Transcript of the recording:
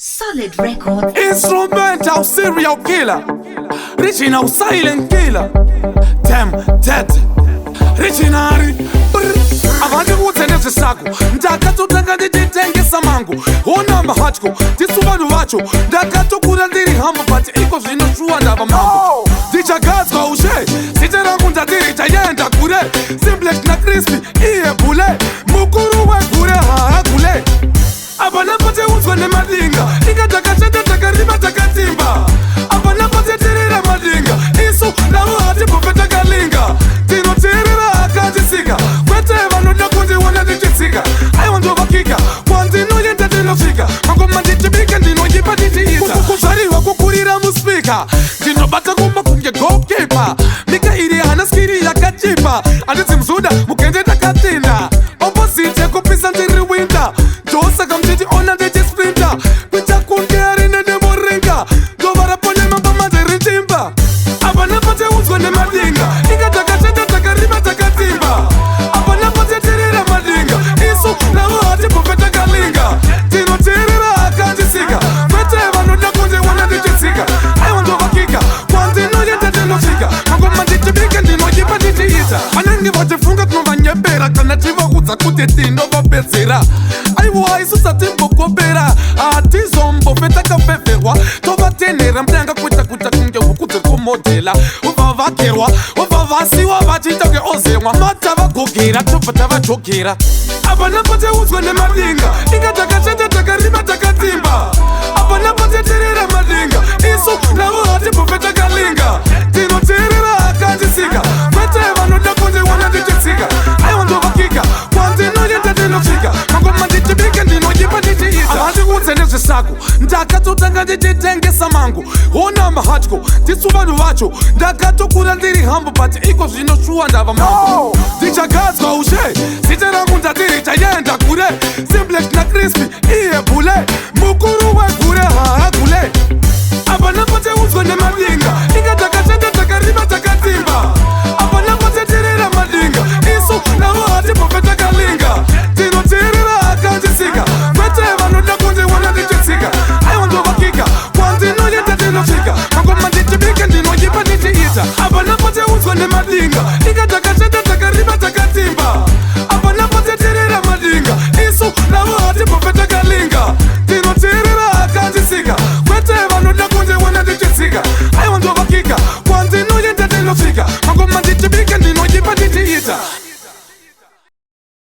Solid Records. Instrumental serial killer, original silent killer. Damn, dead. Richinari. Avanje kutsenge zvisako ndakatotanga ndichitengesa mangu onamba hatyo tisu vanhu vacho ndakatokura ndiri hambo but iko zvinoshuwa ndava mambo ndichagadzwa ushe zita rangu ndatiri chaenda kure Simplex naCrispy iye bule mukuru wegure haagule apana pateudzwa nemadinga inga takachenda takarima takatimba apana pateterera madinga isu navo hatibhope takalinga tinoteerera akatisika kwete vanoda kundiona ndichitsika aiwa ndovakika kwandinoenda ndinofika mangoma ndichibika ndinoyipa ndichiisa kuzvariwa kukurira muspika ndinobata kumakunge goalkeeper mika iri hana skiri yakachipa handidzi mzuda mugende ndakatinda opposite yekupisa ndiri winda ndosaka mutichiona ndichisprinta kuita kunge arine nemoringa ndova raponyema pamadhiri timba apana pateudzwa nemadinga inga takachenda takarima takatimba apana pateterera madinga isu navo hatibhope takalinga tinoteerera akandisika kwete vanoda kundiona ndichitsika aiwa ndovakika kwandinoenda ndinosvika mangoma ndichibika ndinoyipa ndichiita vanenge vachifunga tinovanyembera kana tivaudza kuti tinovapedzera aiwa isu satimbokopera hatizombofe takapfeferwa tovatenhera mudanga kuita kuita kunge huku dziri kumodhela ubva vakerwa ubva vasiwa vachiita kunge ozemwa matavagogera tobva tavajogera apana pateudzwa nemadinga inga takachenda takarima takatimba apana pateterera madinga isu navo hatibhope takalinga tinoteerera akandisika kwete vanoda kundiona ndichitsika aiwa ndovakika kwandinoenda ndinosvika mangoma ndichibika ndinoyipa ndichiisa havandikuudze nezvisako ndakatotanga ndichitengesa mangu onamba hatyo tisu vanhu vacho ndakatokura ndiri hambo but iko zvinoshuwa ndava mambo ndichagadzwa ushe zita rangu ndatiri chaenda kure Simplex naCrispy